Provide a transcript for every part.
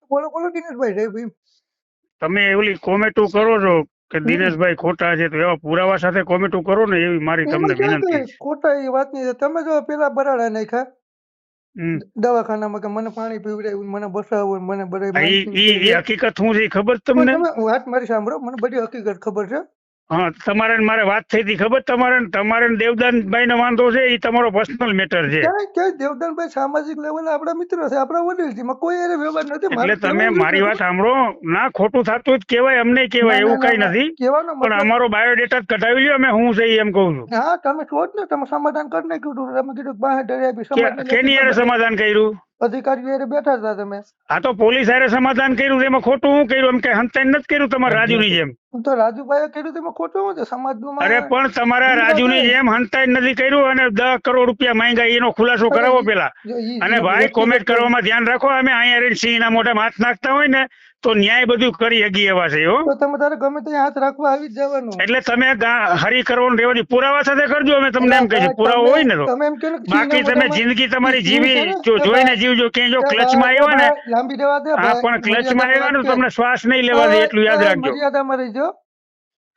બોલો બોલો દિનેશભાઈ જય ભીમ. તમે એવલી કોમેન્ટો કરો છો કે દિનેશભાઈ ખોટા છે તો એવા પુરાવા સાથે કોમેન્ટો કરો ને એવી મારી તમને એમાં ક્યાં વિનંતી કઈ છે. ખોટા એ વાત નહીં. તમે જો પેલા બરાડા નાખ્યા હમ. દવાખાનામાં કે મને પાણી પીવડાવ્યું, મને બસાવ્યું, મને બધા આ ઈ હકીકત શું છે ઈ ખબર છે તમને? તમે વાત મારી સાંભળો, મને બધી હકીકત ખબર છે. હા, તમારે ને મારે વાત થઈ હતી ખબર? તમારે ને દેવદાનભાઈ ને વાંધો છે એ તમારો પર્સનલ મેટર છે. ક્યાંય દેવદાનભાઈ સામાજિક લેવલે આપણા મિત્રો છે, આપણા વડીલ છે, એમાં કોઈ એને વ્યવહાર નથી. એટલે તમે મારી વાત સાંભળો. ના, ખોટું થતું હોય તો કહેવાય, અમને કહેવાય, એવું કઈ નથી. કહેવાનો પણ મતલબ અમારો બાયોડેટા જ કઢાવી લ્યો, અમે હું છે ઈ એમ કહું છું. હા, તમે છો જ ને, તમે સમાધાન કરી નાખ્યું હતું. તમે કીધું બહાર ડરી આપી સમાજને કેની હારે સમાધાન કર્યું? અધિકારીઓ હારે બેઠા હતા તમે. આ તો પોલીસ હારે સમાધાન કર્યું. એમાં ખોટું હું કર્યું? એમ કે હંતાઈ નથી કર્યું તમારે રાજુની જેમ? તો રાજુભાઈએ કર્યું તેમાં ખોટું શું છે? સમાજનું અરે પણ તમારા રાજુની જેમ હંતાઈ નથી કર્યું અને 10 કરોડ રૂપિયા માંગ્યા એનો ખુલાસો કરાવો પેલા. અને ભાઈ કોમેન્ટ કરવામાં ધ્યાન રાખો. અમે અહીંયા રહીને સિંહના મોઢામાં હાથ નાખતા હોય ને તો ન્યાય બધું કરી હગી એવા છે. હો, તો તમે તારે ગમે ત્યાં હાથ રાખવા આવી જ જવાનું. એટલે તમે હરી કરવાનું રહેવા દો. પુરાવા સાથે કરજો. અમે તમને એમ કહીએ પુરાવો હોય ને તો. તમે એમ કહો ને બાકી તમે જિંદગી તમારી જીવી જોઈને જીવજો. ક્યાંય જો ક્લચમાં આવ્યો ને, લાંબી રહેવા દે. હા, પણ ક્લચમાં આવ્યા ને તમને શ્વાસ નહીં લેવા દે, એટલું યાદ રાખજો. મર્યાદામાં રહીજો.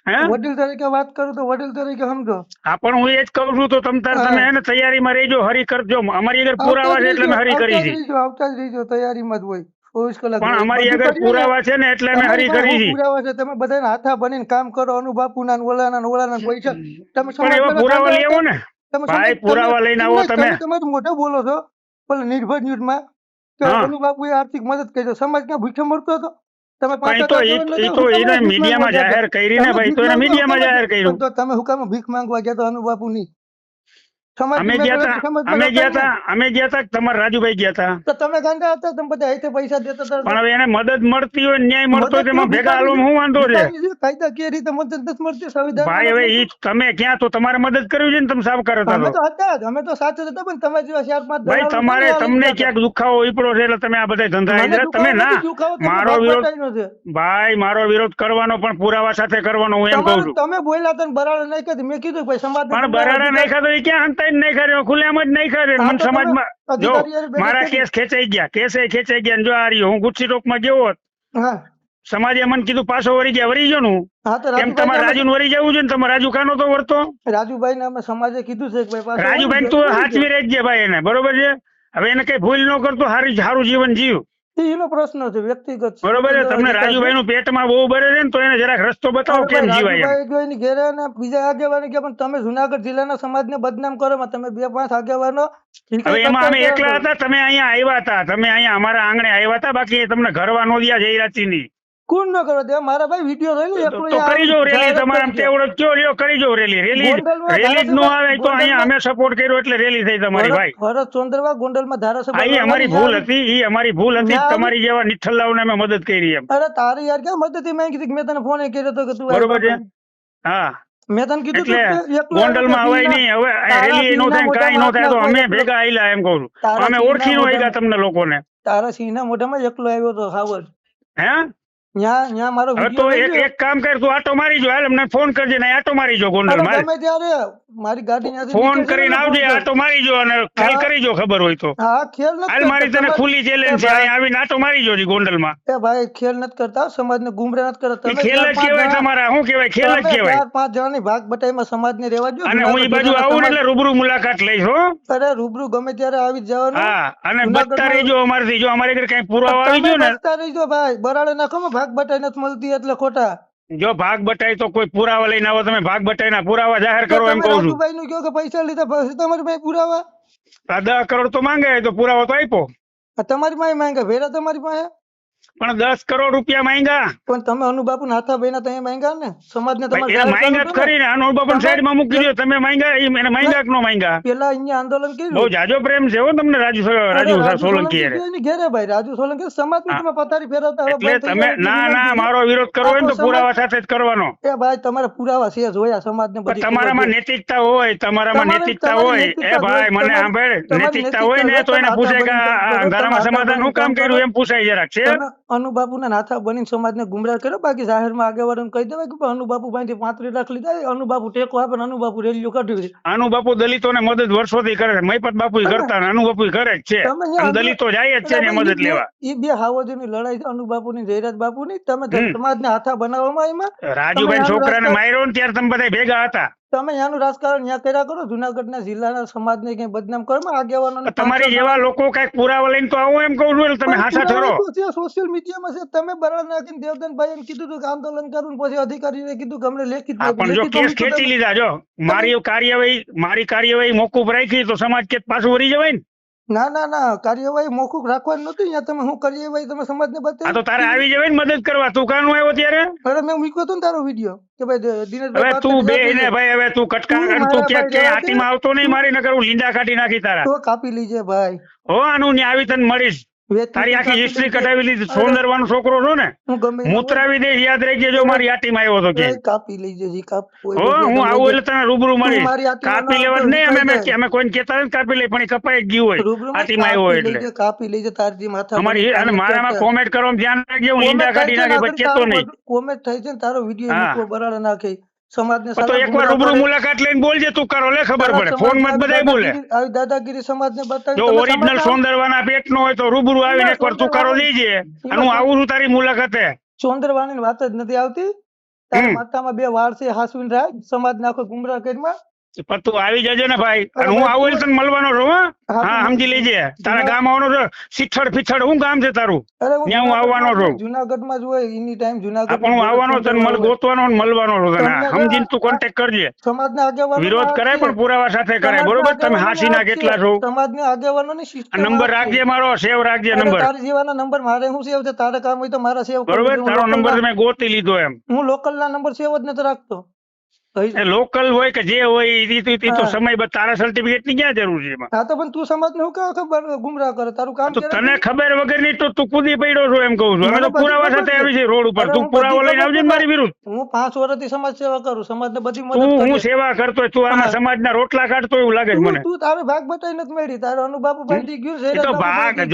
હે, વડીલ તરીકે વાત કરું તો વડીલ તરીકે સમજો. હા, પણ હું એ જ કહું છું. તો તમે હે ને તૈયારીમાં રહેજો, હરી કરજો. અમારી આગળ પુરાવા છે એટલે અમે હરી કરી છે. આવતા જ રહીજો, તૈયારીમાં જ હોય 24 કલાક. પણ અમારી આગળ પુરાવા છે ને એટલે અમે હરી કરી છે. પુરાવા છે. તમે બધાને હાથા બનીને કામ કરો. અનુબાપુના ને ઓલાના પૈસા તમે પણ એવા પુરાવા લઈ આવો ને ભાઈ. પુરાવા લઈને આવો તમે. તમે તો મોઢે બોલો છો. પેલા નિર્ભય ન્યૂઝમાં કે અનુબાપુએ આર્થિક મદદ કરી. સમાજ ક્યાં ભૂખે મળતો હતો? તમે એને મીડિયામાં જાહેર કરી ને ભાઈ. તો એને મીડિયામાં જાહેર કર્યું. તો તમે હુકામ ભીખ માંગવા ગયા તો અનુબાપુ ની? અમે ગયા હતા. તમારા રાજુભાઈ ગયા હતા. તો તમે ગાંડા હતા. તમે બધા હાથે પૈસા દેતા હતા. પણ હવે એને મદદ મળતી હોય, ન્યાય મળતો હોય તેમાં ભેગા હાલવામાં હું વાંધો છે? કાયદાકીય રીતે મદદ નથી મળતી. સંવિધાન ભાઈ હવે ઈ તમે ક્યાં તો તમારે મદદ કરવી છે ને? તમે સાફ કરો અમે તો હતા જ. અમે તો સાથે હતા. પણ તમે જેવા 4-5 ભાઈ તમને ક્યાંક દુખાવો ઉપડો છે એટલે તમે આ બધા ધંધા તમે ના. મારો વિરોધ ભાઈ, મારો વિરોધ કરવાનો પણ પુરાવા સાથે કરવાનો હું એમ કહું છું. તમે બોલ્યા હતા બરાડા નાખ્યા. મેં કીધું ભાઈ સમાજ પણ બરાડા નાખ્યા તો એ ક્યાં હંતાઈ નહીં કર્યો? ખુલ્લેમ જ નહીં કર્યો. મન સમાજમાં જો મારા કેસ ખેંચાઈ ગયા. કેસે ખેંચાઈ ગયા. જો આ રહ્યો હું ગુસ્સી ટોકમાં ગયો હોત, સમાજે મને કીધું પાછો વરી ગયો નું. એમ તમારે રાજુ ને વરી જવું છે ને? તમારે રાજુ કાનો તો વર્તો? રાજુભાઈ ને અમે સમાજે કીધું છે કે ભાઈ રાજુભાઈ તું હાચવી રહેજે ભાઈ એને, બરોબર છે? હવે એને કઈ ભૂલ ન કરતો, સારું જીવન જીવ. એનો પ્રશ્ન છે વ્યક્તિગત, બરોબર છે? તમને રાજુભાઈ નું પેટમાં બહુ બરે છે ને તો એને જરાક રસ્તો બતાવો કેમ જીવાય. ઘેરે ને બીજા આગેવાનો ગયા. પણ તમે જુનાગઢ જિલ્લાના સમાજને બદનામ કરો. તમે 2-5 આગેવાનો. હવે એમાં અમે એકલા હતા. તમે અહીંયા આવ્યા હતા. તમે અહીંયા અમારા આંગણે આવ્યા હતા. બાકી તમને ઘરવા નો દિયા જયરાતી ની. કોણ ન કરો? મારા ભાઈ વિડીયો રહી તો કરી જો રેલી. તમારે તેવડો કયો લ્યો કરી જો રેલી. રેલી જ નો આવે તો અહીંયા અમે સપોર્ટ કર્યો એટલે રેલી થઈ તમારી ભાઈ. ભરત ચોંદરવા ગોંડલમાં ધારાસભ્ય. ઈ અમારી ભૂલ હતી. ઈ અમારી ભૂલ હતી. તમારી જેવા નિઠ્ઠલાઓને અમે મદદ કરી એમ. અરે તારી યાર ક્યાં મદદ માંગી હતી? મેં તને ફોન કર્યો હતો કે તું બરોબર છે. હા, મેં તને કીધું એટલે ગોંડલમાં હવે નહીં. હવે રેલી નો થાય, કાઈ નો થાય તો અમે ભેગા આયલા એમ કહું છું. અમે ઓળખી નો આવ્યા તમને લોકોને. તારા સિંહના મોઢામાં એકલો આવ્યો તો ખાવડ. હે, ન્યા મારો તો એક કામ કર, તું આટો મારી જો. હાલ અમને ફોન કરજે ને આટો મારી જો ગોંડલ માં. તમે ત્યારે મારી ગાડી ત્યાંથી ફોન કરીને આવજે, આટો મારી જો અને ખ્યાલ કરી જો ખબર હોય તો. હા, ખેલ નથી. હાલ મારી તને ખુલ્લી ચેલેન્જ છે. અહીં આવીને આટો મારી જોજી ગોંડલ માં. એ ભાઈ ખેલ નથી કરતા. સમાજને ગુમરાહ નથી કરતા. તમે ખેલ જ કહેવાય તમારા. શું કહેવાય? ખેલ જ કહેવાય. 4-5 જણાની ભાગ બટાઈમાં સમાજને રહેવા દો. અને હું ઈ બાજુ આવું એટલે રૂબરૂ મુલાકાત લઈશ. હો, અરે રૂબરૂ ગમે ત્યારે આવી જવાનું. હા, અને બચતા રહેજો અમારથી. જો અમારી ઘરે કઈ પુરાવા આવી ગયો ને, બચતા રહેજો ભાઈ. બરાડે નાખો ભાગ બટાઈ નથી મળતી એટલે ખોટા. જો ભાગ બટાઈ તો કોઈ પુરાવા લઈને આવો. તમે ભાગ બટાઈ ના પુરાવા જાહેર કરો એમ કહું છું. રાજુભાઈ નું કહો કે પૈસા લીધા પછી તમારી પાસે પુરાવા. 10 કરોડ તો માંગે તો પુરાવો તો આપ્યો. તમારી પાસે માંગે ભેરા તમારી પાસે. પણ 10 કરોડ રૂપિયા માંગ્યા. પણ તમે અનુબાપુ નાથા ભાઈ તમે માંગ્યા ને? સમાજને તમારે માંગ્યા જ ખરી ને. અનુબાપુ સાઈડ માં મૂકી દો. તમે માંગ્યા એને માંગ્યા કે નો માંગ્યા? પેલા અહીંયા આંદોલન કર્યું. બહુ જાજો પ્રેમ છે હો તમને રાજુ સોલંકી ઘેરે ભાઈ. રાજુ સોલંકી સમાજની તમે પથારી ફેરવતા. એટલે તમે ના મારો વિરોધ કરવો હોય તો પુરાવા સાથે જ કરવાનો. એ ભાઈ તમારા પુરાવા છે જોયા સમાજને બધી. તમારામાં નૈતિકતા હોય, તમારામાં નૈતિકતા હોય. એ ભાઈ મને સાંભળ, નૈતિકતા હોય ને તો એને પૂછે કે અંધારામાં સમાધાન શું કામ કર્યું એમ પૂછાય જરાક છે. અનુબાપુના નાથા બનીને સમાજને ગુમરાહ કર્યો. બાકી જાહેરમાં આગેવાનોને કહી દેવાય કે અનુબાપુ પાસેથી 35 લાખ લીધા, અનુબાપુ ટેકો આપે ને અનુબાપુ રેલીઓ કાઢવી. અનુબાપુ દલિતોને મદદ વર્ષોથી કરે છે. મહિપત બાપુ કરતા ને અનુબાપુ કરે જ છે. અને દલિતો જાય જ છે ને મદદ લેવા. એ બે હાવજોની લડાઈ છે, અનુબાપુની જયરાજ બાપુની. તમે સમાજને હાથા બનાવવામાં એમાં રાજુભાઈ છોકરાને માર્યો ને ત્યારે તમે બધા ભેગા હતા. તમે ત્યાંનું રાજકારણ ત્યાં કર્યા કરો. જુનાગઢના જિલ્લાના સમાજને કઈ બદનામ કરો. આગેવાનો તમારી જેવા લોકો કઈક પુરાવા લઈને તો આવો એમ કહું છું. તમે હાસા ઠરો. સોશિયલ મીડિયામાં છે. તમે બરાબર નાખીને દેવદાનભાઈ કીધું હતું કે આંદોલન કરવું, પછી અધિકારીને કીધું કે અમને લેખિત પણ જો કેસ ખેંચી લીધા, જો મારી કાર્યવાહી મોકૂફ રાખી તો સમાજ કેસ પાછું વળી જવાય ને. ના કાર્યવાહી મોકૂફ રાખવાની નહોતી. અહીંયા તમે શું કાર્યવાહી તમે સમાજને બતાવી તો તારે આવી જવાય ને મદદ કરવા. તું કાનું આવ્યો ત્યારે? અરે મેં મૂક્યો હતો ને તારો વિડીયો કે ભાઈ દિનેશભાઈ હવે તું બેહીને ભાઈ હવે તું કટકા તું ક્યાંક હાથીમાં આવતો નહીં. મારી ન કરું લીંડા કાઢી નાખી તારા. તો કાપી લીજે ભાઈ. હો આનું ને આવી તને મળીશ. તારી આખી હિસ્ટ્રી કઢાવી લીધી. સોંદરવાનો છોકરો છો ને, મૂત્રાવી દે. યાદ રાખજે જો મારી આટીમાં આવ્યો તો કે કાપી લઈજે જી. હો હું આવું એટલે તને રૂબરૂ મળીશ. કાપી લેવા નહીં. અમે કોઈને કહેતા નથી કાપી લઈ, પણ કપાઈ ગયું હોય આટીમાં આવ્યો એટલે કાપી લઈજે. તારી માથા અમારી અને મારામાં કોમેન્ટ કરવામાં ધ્યાન રાખજે. હું લીંડા કાઢી નાખી પછી કેતો નહીં. કોમેન્ટ થઈ છે ને તારો વિડીયો બરાબર નાખે. સમાજને તો એકવાર રૂબરૂ મુલાકાત લઈને બોલજે. તું કરો લે ખબર પડે. ફોન માં બધાય બોલે. આવી દાદાગીરી સમાજને બતાવી. જો ઓરિજિનલ સોંદરવાના પેટ નો હોય તો રૂબરૂ આવીને એકવાર તું કરો લેજે. અને હું આવું છું તારી મુલાકાતે. સોંદરવાની વાત જ નથી આવતી. તારા માથામાં 2 વાળ છે. હાસવીને રાખ. સમાજને આખો ગુમરાહ કરીમાં. પણ તું આવી જજે ને ભાઈ. હું આવું તને મળવાનો છું. હા સમજી લેજે. તારા ગામ આવવાનો છે. શીઠડ ફીઠડ હું ગામ છે તારું? ત્યાં હું આવવાનો છું. જુનાગઢમાં જ હોય એની ટાઈમ. જુનાગઢ પણ હું આવવાનો તને ગોતવાનો મળવાનો છું તને. સમજીને તું કોન્ટેક્ટ કરજે. સમાજના આગેવાનો વિરોધ કરાય પણ પુરાવા સાથે કરાય. બરોબર? તમે હાસીના કેટલા છો? સમાજના આગેવાનોની સિસ્ટમ. નંબર રાખજે મારો. સેવ રાખજે નંબર. તારી જેવાના નંબર મારે હું સેવ છે. તારે કામ હોય તો મારા સેવ. બરોબર? તારો નંબર મેં ગોતી લીધો એમ. હું લોકલ ના નંબર સેવ જ નથી રાખતો. લોકલ હોય કે જે હોય એ તો સમય તારા સર્ટિફિકેટ ની ક્યાં જરૂર છે એમાં? હા તો પણ તું સમાજને હું કેવા ખબર ગુમરાહ કરે? તારું કામ તો તને ખબર વગર ની તો તું કૂદી પડ્યો છો એમ કહું છું. અમે તો પુરાવા સાથે આવી છે રોડ ઉપર. તું પુરાવો લઈને આવજે મારી વિરુદ્ધ. હું 5 વર્ષથી સમાજ સેવા કરું. સમાજને બધી મદદ હું સેવા કરતો. તું આમાં સમાજના રોટલા કાઢતો એવું લાગે છે મને. તું તારો ભાગ બતાવી નથી મેળી. તારો અનુબાપુ ભાઈ ગયું છે.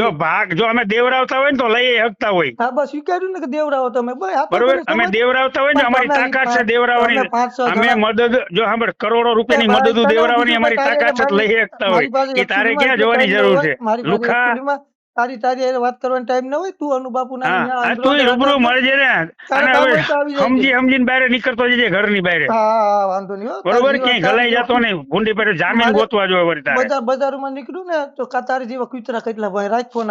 તો ભાગ જો અમે દેવરાવતા હોય ને તો લઈ શકતા હોય. હા બસ સ્વીકાર્યું ને કે દેવરાવો તમે. બરોબર? અમે દેવરાવતા હોય ને અમારી તાકાત છે દેવરાવાની. અમે મદદ જો સાંભળ કરોડો રૂપિયાની મદદ દેવરાવાની અમારી તાકાત છે. લઈ શકતા હોય એ તારે ક્યાં જોવાની જરૂર છે? લુખા તારી વાત કરવાનો ટાઈમ ન હોય. તું અનુબાપુ ના તું રૂબરૂ મળજે ને. અને હવે સમજીને બહાર નીકળતો જજે ઘરની બહાર. હા વાંધો નહીં. બરોબર? ક્યાંય ઘલાઈ જતો નહીં. ભૂંડી પર જામીન ગોતવા જોઈએ. બજારમાં નીકળ્યું ને તો તારી જેવા કૂતરા કેટલા ભાઈ રાખ ફોન.